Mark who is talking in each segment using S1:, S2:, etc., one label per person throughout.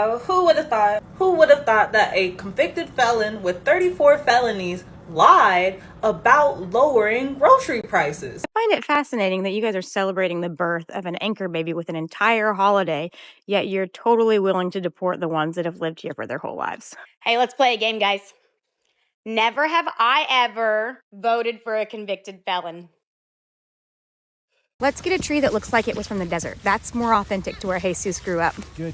S1: Who would have thought? Who would have thought that a convicted felon with 34 felonies lied about lowering grocery prices?
S2: I find it fascinating that you guys are celebrating the birth of an anchor baby with an entire holiday, yet you're totally willing to deport the ones that have lived here for their whole lives.
S3: Hey, let's play a game, guys. Never have I ever voted for a convicted felon.
S2: Let's get a tree that looks like it was from the desert. That's more authentic to where Jesus grew up.
S4: Good.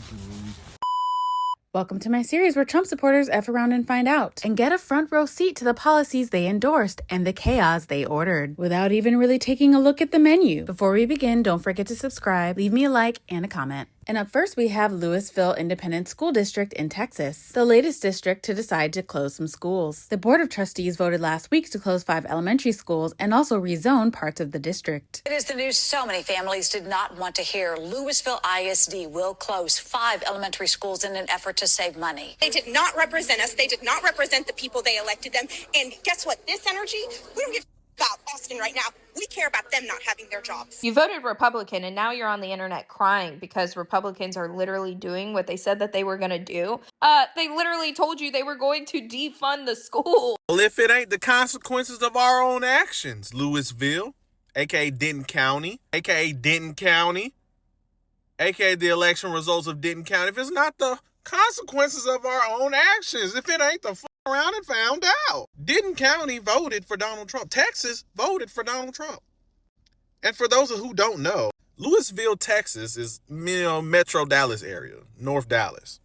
S4: Welcome to my series where Trump supporters F around and find out and get a front row seat to the policies they endorsed and the chaos they ordered without even really taking a look at the menu. Before we begin, don't forget to subscribe, leave me a like and a comment. And up first, we have Louisville Independent School District in Texas, the latest district to decide to close some schools. The Board of Trustees voted last week to close 5 elementary schools and also rezone parts of the district.
S5: It is the news so many families did not want to hear. Louisville ISD will close 5 elementary schools in an effort to save money.
S6: They did not represent us. They did not represent the people they elected them. And guess what? This energy, we don't give about Austin right now. We care about them not having their jobs.
S7: You voted Republican, and now you're on the internet crying because Republicans are literally doing what they said that they were going to do. They literally told you they were going to defund the school.
S8: Well, if it ain't the consequences of our own actions, Louisville, aka Denton County, aka the election results of Denton County, if it's not the consequences of our own actions, if it ain't the around and found out. Denton County voted for Donald Trump. Texas voted for Donald Trump. And for those who don't know, Louisville, Texas is Metro Dallas area, North Dallas.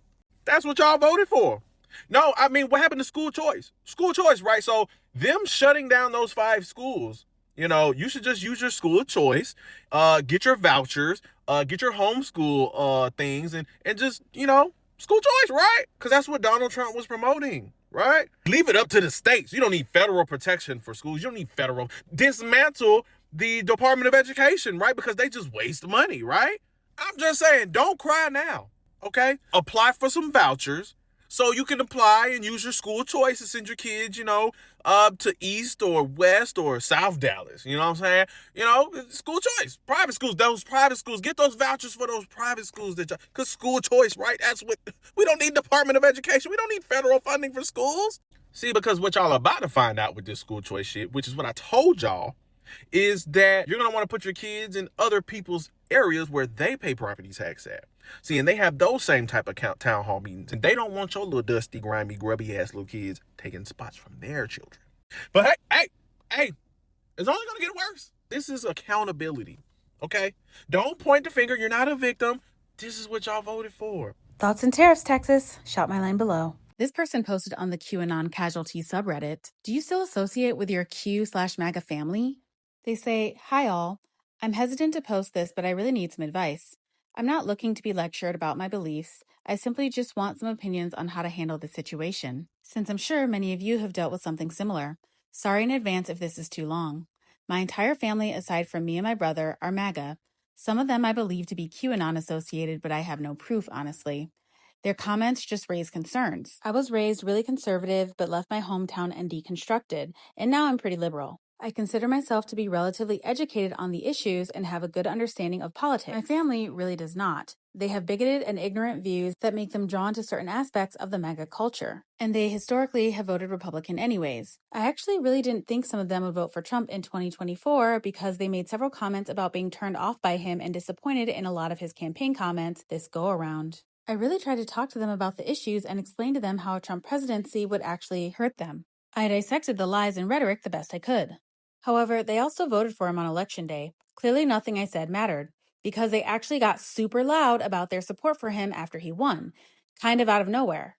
S8: That's what y'all voted for. No, I mean, what happened to school choice? School choice, right? So them shutting down those 5 schools, you should just use your school of choice, get your vouchers, get your homeschool things, and just, school choice, right? Because that's what Donald Trump was promoting. Right? Leave it up to the states. You don't need federal protection for schools. You don't need federal. Dismantle the Department of Education, right? Because they just waste money, right? I'm just saying, don't cry now, okay? Apply for some vouchers so you can apply and use your school choice to send your kids, to East or West or South Dallas. You know what I'm saying? School choice. Private schools, get those vouchers for those private schools because school choice, right? We don't need Department of Education. We don't need federal funding for schools. See, because what y'all are about to find out with this school choice shit, which is what I told y'all, is that you're going to want to put your kids in other people's areas where they pay property tax at. See, and they have those same type of town hall meetings, and they don't want your little dusty, grimy, grubby ass little kids taking spots from their children. But hey, it's only going to get worse. This is accountability, okay? Don't point the finger. You're not a victim. This is what y'all voted for.
S4: Thoughts and tariffs, Texas. Shout my line below. This person posted on the QAnon casualty subreddit, do you still associate with your Q/MAGA family? They say, hi all. I'm hesitant to post this, but I really need some advice. I'm not looking to be lectured about my beliefs. I simply just want some opinions on how to handle this situation, since I'm sure many of you have dealt with something similar. Sorry in advance if this is too long. My entire family, aside from me and my brother, are MAGA. Some of them I believe to be QAnon associated, but I have no proof, honestly. Their comments just raise concerns. I was raised really conservative, but left my hometown and deconstructed, and now I'm pretty liberal. I consider myself to be relatively educated on the issues and have a good understanding of politics. My family really does not. They have bigoted and ignorant views that make them drawn to certain aspects of the MAGA culture. And they historically have voted Republican anyways. I actually really didn't think some of them would vote for Trump in 2024 because they made several comments about being turned off by him and disappointed in a lot of his campaign comments this go around. I really tried to talk to them about the issues and explain to them how a Trump presidency would actually hurt them. I dissected the lies and rhetoric the best I could. However, they also voted for him on election day. Clearly nothing I said mattered, because they actually got super loud about their support for him after he won, kind of out of nowhere.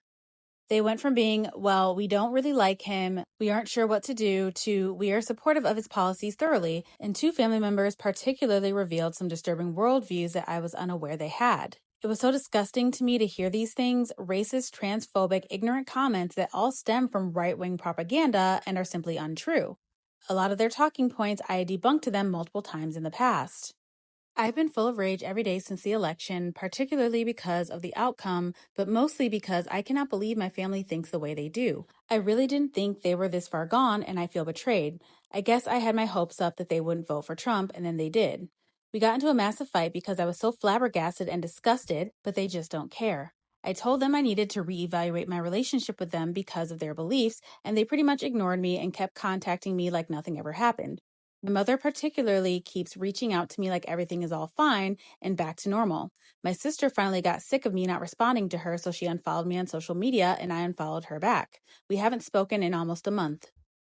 S4: They went from being, well, we don't really like him, we aren't sure what to do, to we are supportive of his policies thoroughly, and 2 family members particularly revealed some disturbing worldviews that I was unaware they had. It was so disgusting to me to hear these things, racist, transphobic, ignorant comments that all stem from right-wing propaganda and are simply untrue. A lot of their talking points I had debunked to them multiple times in the past. I've been full of rage every day since the election, particularly because of the outcome, but mostly because I cannot believe my family thinks the way they do. I really didn't think they were this far gone, and I feel betrayed. I guess I had my hopes up that they wouldn't vote for Trump, and then they did. We got into a massive fight because I was so flabbergasted and disgusted, but they just don't care. I told them I needed to reevaluate my relationship with them because of their beliefs, and they pretty much ignored me and kept contacting me like nothing ever happened. My mother particularly keeps reaching out to me like everything is all fine and back to normal. My sister finally got sick of me not responding to her, so she unfollowed me on social media and I unfollowed her back. We haven't spoken in almost a month.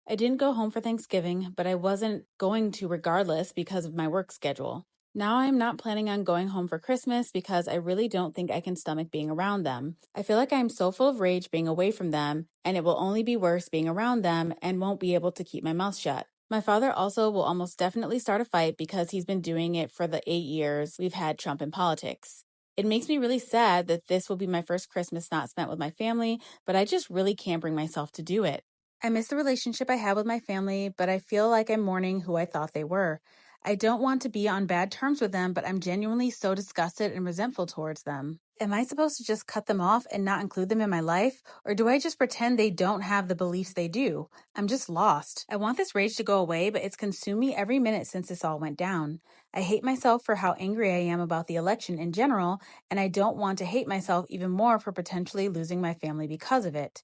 S4: I didn't go home for Thanksgiving, but I wasn't going to regardless because of my work schedule. Now I'm not planning on going home for Christmas because I really don't think I can stomach being around them. I feel like I'm so full of rage being away from them, and it will only be worse being around them and won't be able to keep my mouth shut. My father also will almost definitely start a fight because he's been doing it for the 8 years we've had Trump in politics. It makes me really sad that this will be my first Christmas not spent with my family, but I just really can't bring myself to do it. I miss the relationship I had with my family, but I feel like I'm mourning who I thought they were. I don't want to be on bad terms with them, but I'm genuinely so disgusted and resentful towards them. Am I supposed to just cut them off and not include them in my life? Or do I just pretend they don't have the beliefs they do? I'm just lost. I want this rage to go away, but it's consumed me every minute since this all went down. I hate myself for how angry I am about the election in general, and I don't want to hate myself even more for potentially losing my family because of it.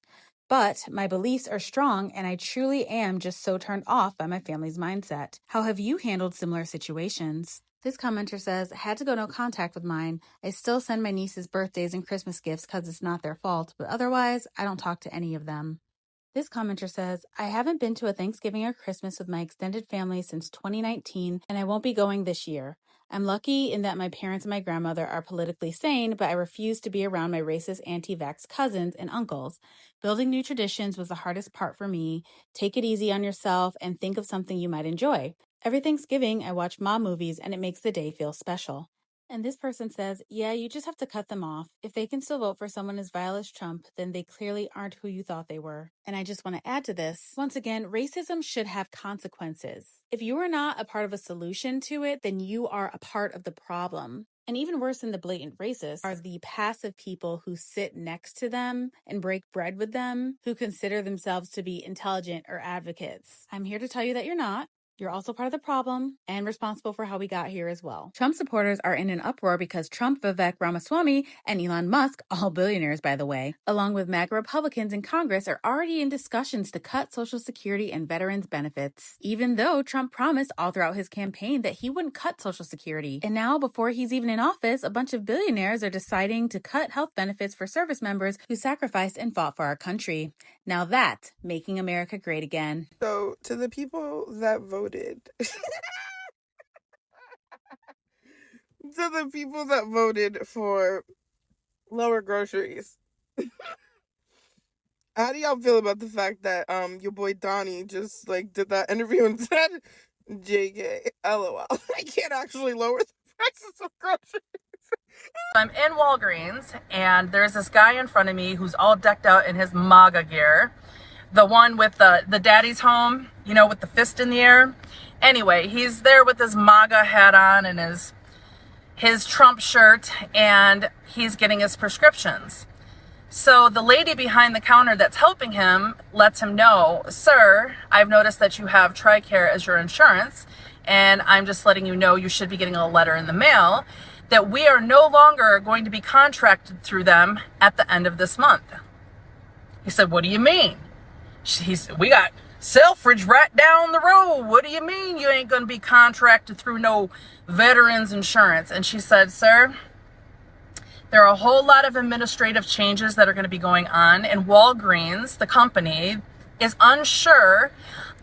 S4: But my beliefs are strong, and I truly am just so turned off by my family's mindset. How have you handled similar situations? This commenter says, had to go no contact with mine. I still send my nieces birthdays and Christmas gifts because it's not their fault, but otherwise, I don't talk to any of them. This commenter says, I haven't been to a Thanksgiving or Christmas with my extended family since 2019, and I won't be going this year. I'm lucky in that my parents and my grandmother are politically sane, but I refuse to be around my racist anti-vax cousins and uncles. Building new traditions was the hardest part for me. Take it easy on yourself and think of something you might enjoy. Every Thanksgiving, I watch mom movies, and it makes the day feel special. And this person says, yeah, you just have to cut them off. If they can still vote for someone as vile as Trump, then they clearly aren't who you thought they were. And I just want to add to this, once again, racism should have consequences. If you are not a part of a solution to it, then you are a part of the problem. And even worse than the blatant racists are the passive people who sit next to them and break bread with them, who consider themselves to be intelligent or advocates. I'm here to tell you that you're not. You're also part of the problem and responsible for how we got here as well. Trump supporters are in an uproar because Trump, Vivek Ramaswamy, and Elon Musk, all billionaires by the way, along with MAGA Republicans in Congress, are already in discussions to cut Social Security and veterans benefits, even though Trump promised all throughout his campaign that he wouldn't cut Social Security. And now, before he's even in office, a bunch of billionaires are deciding to cut health benefits for service members who sacrificed and fought for our country. Now that's making America great again.
S9: So, to the people that voted, for lower groceries, how do y'all feel about the fact that your boy Donnie just did that interview and said, JK, LOL, I can't actually lower the prices of groceries.
S1: I'm in Walgreens, and there's this guy in front of me who's all decked out in his MAGA gear. The one with the daddy's home, with the fist in the air. Anyway, he's there with his MAGA hat on and his Trump shirt, and he's getting his prescriptions. So the lady behind the counter that's helping him lets him know, sir, I've noticed that you have TRICARE as your insurance, and I'm just letting you know you should be getting a letter in the mail that we are no longer going to be contracted through them at the end of this month. He said, what do you mean? We got Selfridge right down the road. What do you mean you ain't going to be contracted through no veterans insurance? And she said, sir, there are a whole lot of administrative changes that are going to be going on, and Walgreens, the company, is unsure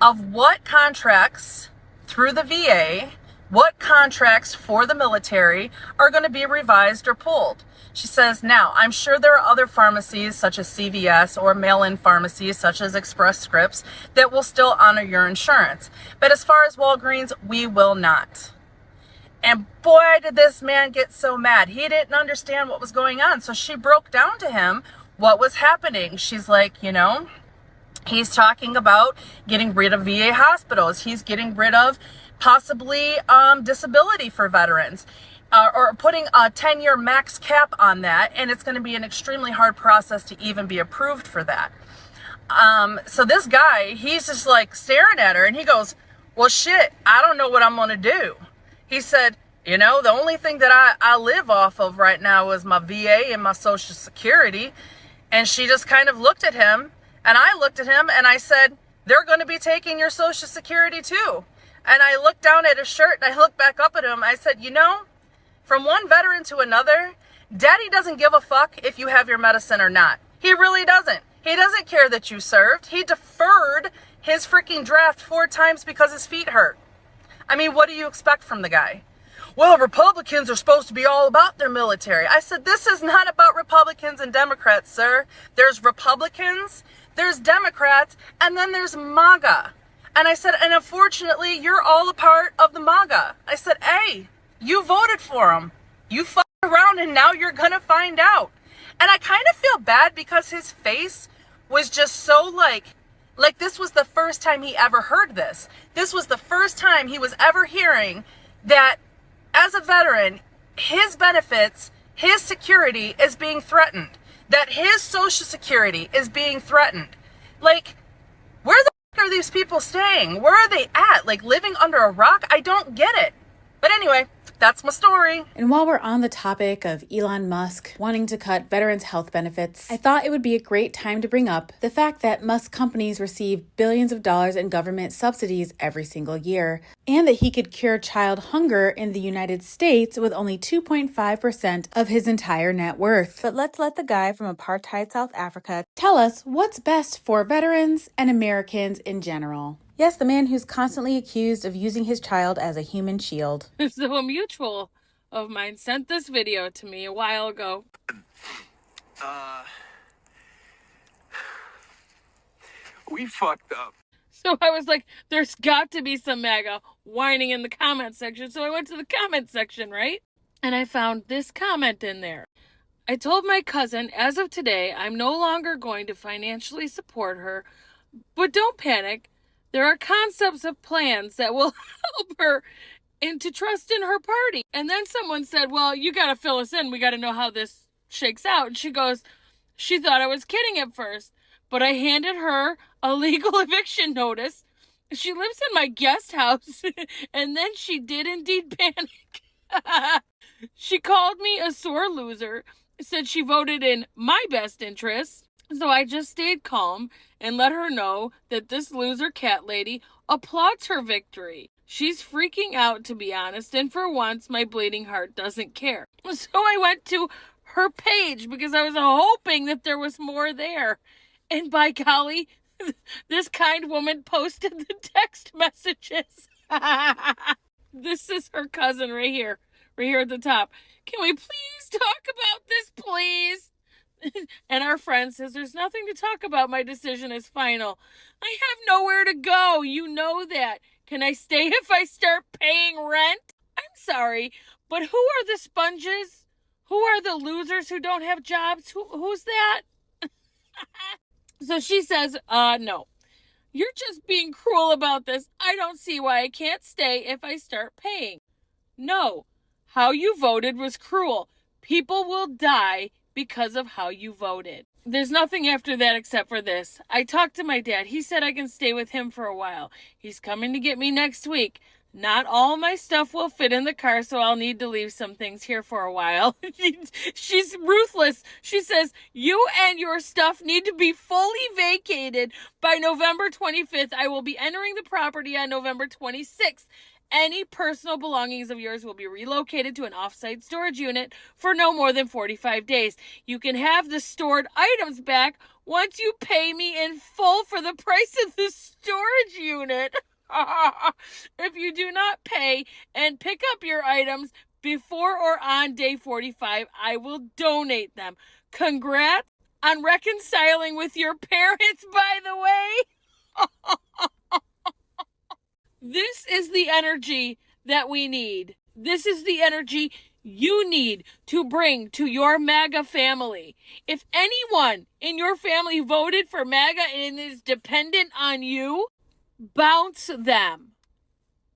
S1: of what contracts through the VA, what contracts for the military are going to be revised or pulled. She says, now, I'm sure there are other pharmacies such as CVS or mail-in pharmacies such as Express Scripts that will still honor your insurance. But as far as Walgreens, we will not. And boy, did this man get so mad. He didn't understand what was going on. So she broke down to him what was happening. She's like, he's talking about getting rid of VA hospitals. He's getting rid of possibly disability for veterans. Or putting a 10-year max cap on that, and it's going to be an extremely hard process to even be approved for that. So this guy, he's just staring at her, and he goes, well, shit, I don't know what I'm going to do. He said, You know, the only thing that I live off of right now is my VA and my Social Security. And she just kind of looked at him, and I looked at him, and I said, they're going to be taking your Social Security too. And I looked down at his shirt, and I looked back up at him. I said, you know, from one veteran to another, Daddy doesn't give a fuck if you have your medicine or not. He really doesn't. He doesn't care that you served. He deferred his freaking draft 4 times because his feet hurt. I mean, what do you expect from the guy? Well, Republicans are supposed to be all about their military. I said, this is not about Republicans and Democrats, sir. There's Republicans, there's Democrats, and then there's MAGA. And I said, and unfortunately, you're all a part of the MAGA. I said, hey, you voted for him. You fucked around and now you're going to find out. And I kind of feel bad because his face was just so like this was the first time he ever heard this. This was the first time he was ever hearing that as a veteran, his benefits, his security is being threatened. That his Social Security is being threatened. Like, where the fuck are these people staying? Where are they at? Like, living under a rock? I don't get it. But anyway, that's my story.
S4: And while we're on the topic of Elon Musk wanting to cut veterans' health benefits, I thought it would be a great time to bring up the fact that Musk companies receive billions of dollars in government subsidies every single year, and that he could cure child hunger in the United States with only 2.5% of his entire net worth. But let's let the guy from apartheid South Africa tell us what's best for veterans and Americans in general. Yes, the man who's constantly accused of using his child as a human shield.
S10: So a mutual of mine sent this video to me a while ago.
S11: We fucked up.
S10: So I was like, there's got to be some MAGA whining in the comment section. So I went to the comment section, right? And I found this comment in there. I told my cousin, as of today, I'm no longer going to financially support her, but don't panic. There are concepts of plans that will help her into trust in her party. And then someone said, well, you got to fill us in. We got to know how this shakes out. And she goes, she thought I was kidding at first, but I handed her a legal eviction notice. She lives in my guest house. And then she did indeed panic. She called me a sore loser, said she voted in my best interest. So I just stayed calm and let her know that this loser cat lady applauds her victory. She's freaking out, to be honest, and for once, my bleeding heart doesn't care. So I went to her page because I was hoping that there was more there. And by golly, this kind woman posted the text messages. This is her cousin right here at the top. Can we please talk about this, please? And our friend says, there's nothing to talk about. My decision is final. I have nowhere to go. You know that. Can I stay if I start paying rent? I'm sorry, but who are the sponges? Who are the losers who don't have jobs? Who's that? So she says, no. You're just being cruel about this. I don't see why I can't stay if I start paying. No. How you voted was cruel. People will die because of how you voted. There's nothing after that except for this. I talked to my dad. He said I can stay with him for a while. He's coming to get me next week. Not all my stuff will fit in the car, so I'll need to leave some things here for a while. She's ruthless. She says, you and your stuff need to be fully vacated by November 25th. I will be entering the property on November 26th. Any personal belongings of yours will be relocated to an off-site storage unit for no more than 45 days. You can have the stored items back once you pay me in full for the price of the storage unit. If you do not pay and pick up your items before or on day 45, I will donate them. Congrats on reconciling with your parents, by the way. This is the energy that we need. This is the energy you need to bring to your MAGA family. If anyone in your family voted for MAGA and is dependent on you, bounce them.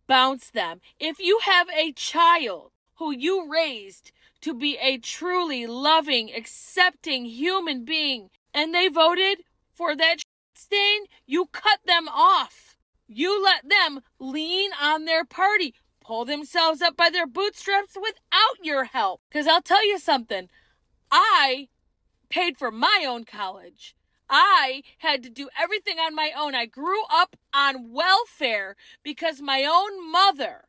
S10: Bounce them. If you have a child who you raised to be a truly loving, accepting human being, and they voted for that stain, you cut them off. You let them lean on their party. pull themselves up by their bootstraps without your help. Because I'll tell you something, I paid for my own college. I had to do everything on my own. I grew up on welfare because my own mother,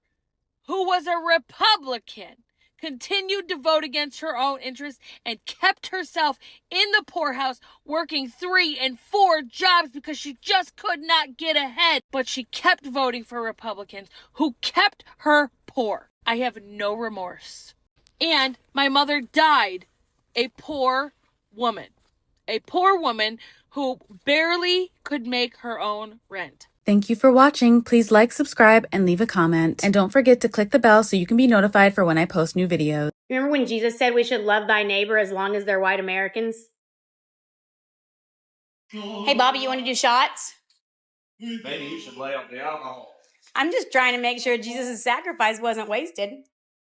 S10: who was a Republican, continued to vote against her own interests and kept herself in the poorhouse working 3 and 4 jobs because she just could not get ahead. But she kept voting for Republicans who kept her poor. I have no remorse. And my mother died a poor woman. A poor woman who barely could make her own rent.
S4: Thank you for watching. Please like, subscribe, and leave a comment. And don't forget to click the bell so you can be notified for when I post new videos.
S3: Remember when Jesus said we should love thy neighbor as long as they're white Americans? Hey, Bobby, you want to do shots?
S12: Maybe you should lay off the alcohol.
S3: I'm just trying to make sure Jesus' sacrifice wasn't wasted.